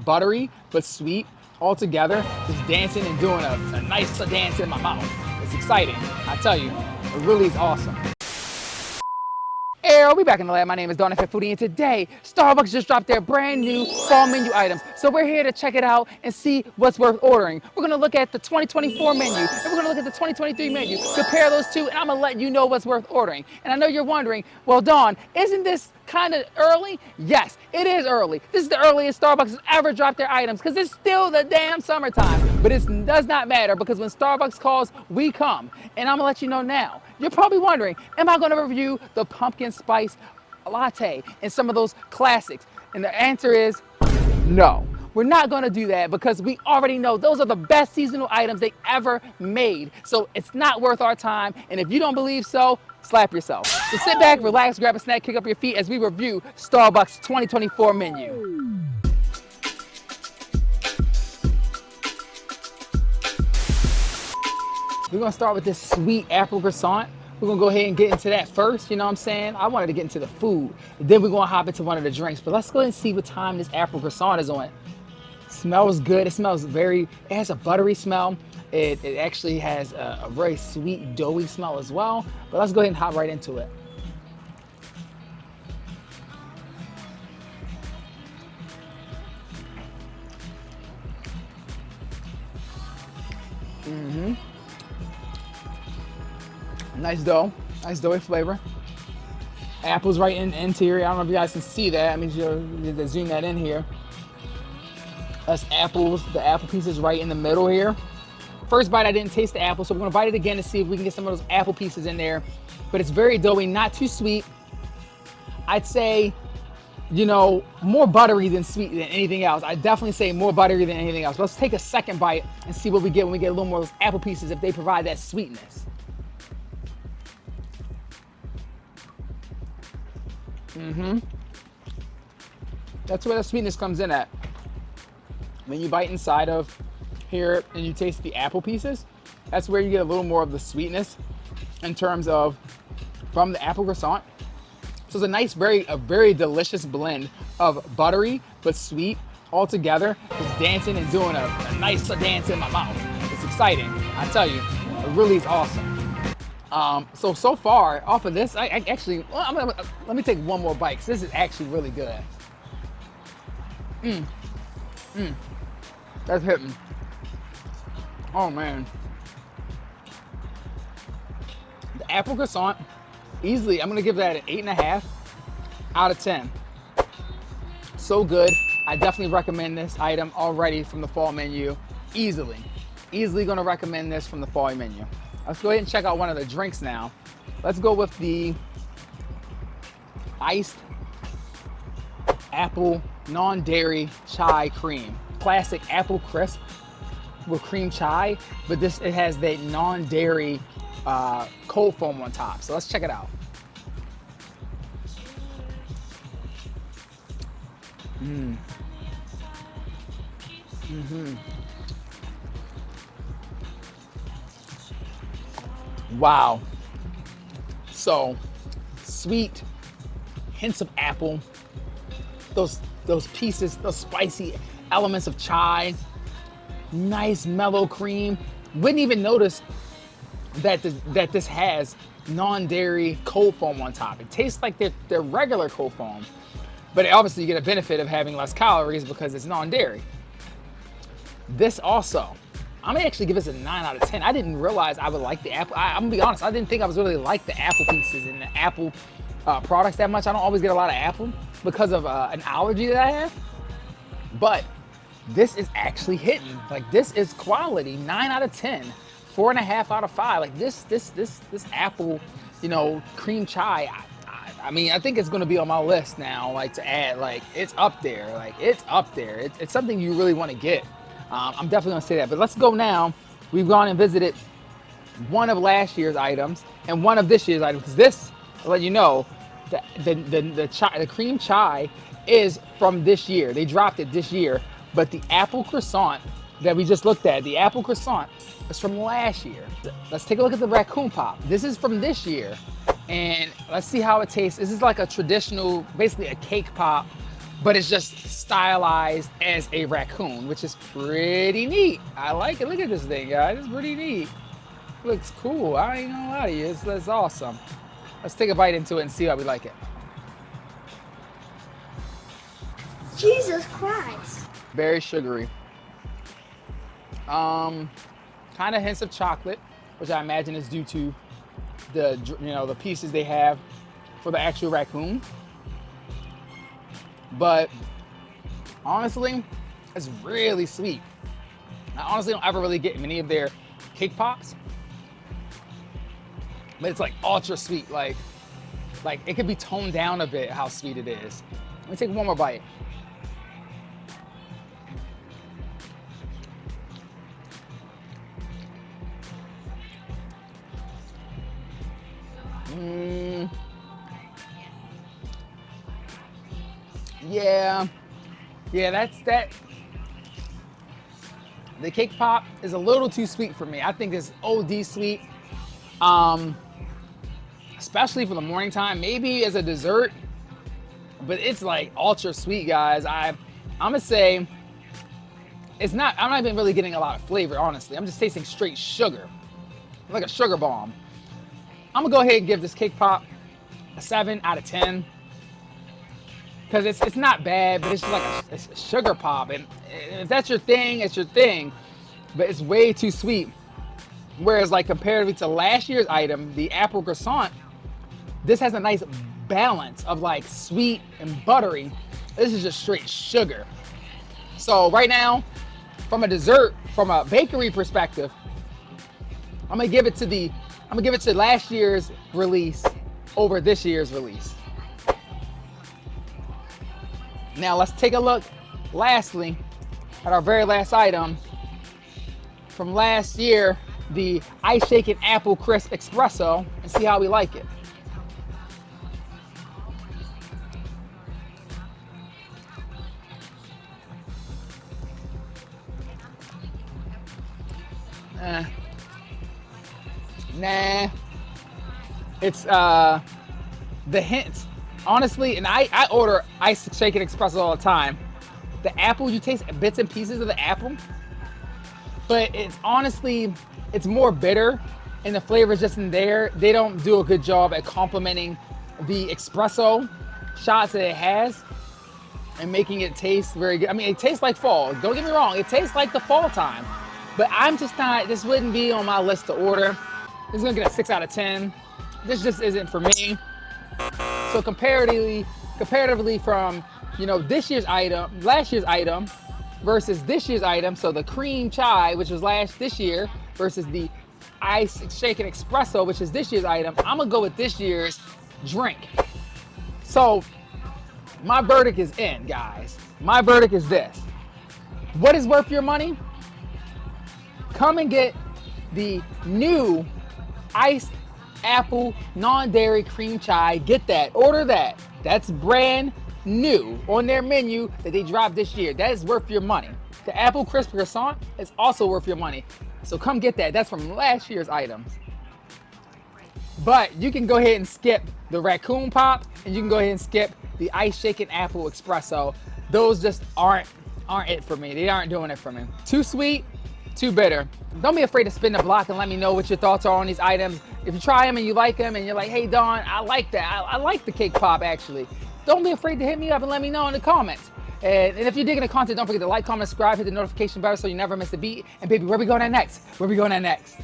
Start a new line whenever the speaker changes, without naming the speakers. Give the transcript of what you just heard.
buttery but sweet all together, just dancing and doing a nice dance in my mouth. It's exciting, I tell you, it really is awesome. Hey, we back in the lab. My name is Dawn Fit Foodie, and today Starbucks just dropped their brand new fall menu items. So we're here to check it out and see what's worth ordering. We're gonna look at the 2024 menu, and we're gonna look at the 2023 menu, compare those two, and I'm gonna let you know what's worth ordering. And I know you're wondering, well, Dawn, isn't this kind of early? Yes, it is early. This is the earliest Starbucks has ever dropped their items because it's still the damn summertime. But it does not matter because when Starbucks calls, we come. And I'm gonna let you know now. You're probably wondering, am I gonna review the pumpkin spice latte and some of those classics? And the answer is no. We're not gonna do that because we already know those are the best seasonal items they ever made. So it's not worth our time. And if you don't believe so, slap yourself. So sit back, relax, grab a snack, kick up your feet as we review Starbucks 2024 menu. We're gonna start with this sweet apple croissant. We're gonna go ahead and get into that first, you know what I'm saying? I wanted to get into the food. Then we're gonna hop into one of the drinks. But let's go ahead and see what time this apple croissant is on. Smells good. It smells it has a buttery smell. It actually has a very sweet, doughy smell as well. But let's go ahead and hop right into it. Nice dough, nice doughy flavor. Apples right in the interior. I don't know if you guys can see that. I mean, you to zoom that in here. That's apples, the apple pieces right in the middle here. First bite, I didn't taste the apple, so we're gonna bite it again to see if we can get some of those apple pieces in there. But it's very doughy, not too sweet. I'd say, you know, more buttery than sweet than anything else. I'd definitely say more buttery than anything else. Let's take a second bite and see what we get when we get a little more of those apple pieces, if they provide that sweetness. That's where the sweetness comes in at. When you bite inside of here and you taste the apple pieces, that's where you get a little more of the sweetness in terms of from the apple croissant. So it's a nice, a very delicious blend of buttery but sweet all together. Just dancing and doing a nice dance in my mouth. It's exciting, I tell you. It really is awesome. So far off of this, I actually, well, let me take one more bite because this is actually really good. That's hitting. Oh man. The apple croissant, easily, I'm gonna give that an 8.5 out of 10. So good. I definitely recommend this item already from the fall menu. Easily gonna recommend this from the fall menu. Let's go ahead and check out one of the drinks now. Let's go with the iced apple non-dairy chai cream. Classic apple crisp with cream chai, but it has that non-dairy cold foam on top. So let's check it out. Wow. So sweet, hints of apple, those pieces, those spicy elements of chai, nice mellow cream. Wouldn't even notice that this has non-dairy cold foam on top. It tastes like they're regular cold foam, but obviously you get a benefit of having less calories because it's non-dairy. This also, I'm gonna actually give this a 9 out of 10. I didn't realize I would like the apple. I'm gonna be honest, I didn't think I was really like the apple pieces and the apple products that much. I don't always get a lot of apple because of an allergy that I have. But this is actually hitting. Like, this is quality. 9 out of 10, 4.5 out of 5. Like this apple, you know, cream chai. I mean, I think it's gonna be on my list now. Like, to add, like, it's up there. Like, it's up there. It's something you really want to get. I'm definitely gonna say that. But let's go now. We've gone and visited one of last year's items and one of this year's items. Because this, I'll let you know, the cream chai is from this year. They dropped it this year. But the apple croissant that we just looked at, the apple croissant, is from last year. Let's take a look at the Raccoon Pop. This is from this year. And let's see how it tastes. This is like a traditional, basically a cake pop but it's just stylized as a raccoon, which is pretty neat. I like it. Look at this thing, guys. It's pretty neat. Looks cool. I ain't gonna lie to you. It's awesome. Let's take a bite into it and see how we like it.
Jesus Christ.
Very sugary. Kind of hints of chocolate, which I imagine is due to the pieces they have for the actual raccoon. But honestly, it's really sweet. I honestly don't ever really get many of their cake pops, but it's like ultra sweet. Like it could be toned down a bit how sweet it is. Let me take one more bite. Yeah, that's that. The cake pop is a little too sweet for me. I think it's OD sweet, especially for the morning time. Maybe as a dessert, but it's like ultra sweet, guys. I'm gonna say it's not. I'm not even really getting a lot of flavor, honestly. I'm just tasting straight sugar, like a sugar bomb. I'm gonna go ahead and give this cake pop a 7 out of 10. Because it's not bad, but it's just like it's a sugar pop. And if that's your thing, it's your thing. But it's way too sweet. Whereas like comparatively to last year's item, the apple croissant, this has a nice balance of like sweet and buttery. This is just straight sugar. So right now, from a dessert, from a bakery perspective, I'm gonna give it to last year's release over this year's release. Now let's take a look, lastly, at our very last item from last year, the Ice Shaken Apple Crisp Espresso, and see how we like it. Nah. It's the hints. Honestly, and I order Ice Shaken Espresso all the time. The apple, you taste bits and pieces of the apple, but it's honestly, it's more bitter and the flavor is just in there. They don't do a good job at complementing the espresso shots that it has and making it taste very good. I mean, it tastes like fall. Don't get me wrong, it tastes like the fall time, but I'm just not, this wouldn't be on my list to order. This is gonna get a 6 out of 10. This just isn't for me. So comparatively from, this year's item, last year's item versus this year's item, so the cream chai, which was this year, versus the Ice Shaken Espresso, which is this year's item, I'm gonna go with this year's drink. So my verdict is in, guys. My verdict is this. What is worth your money? Come and get the new iced apple non-dairy cream chai. Get that, order that. That's brand new on their menu that they dropped this year. That is worth your money. The apple crisp croissant is also worth your money. So come get that. That's from last year's items. But you can go ahead and skip the Raccoon Pop, and you can go ahead and skip the Ice Shaken Apple Espresso. Those just aren't it for me. They aren't doing it for me. Too sweet, too bitter. Don't be afraid to spin the block and let me know what your thoughts are on these items. If you try them and you like them and you're like, hey Don, I like that. I like the cake pop actually. Don't be afraid to hit me up and let me know in the comments. And if you're digging the content, don't forget to like, comment, subscribe, hit the notification bell so you never miss a beat. And baby, where we going at next? Where we going at next?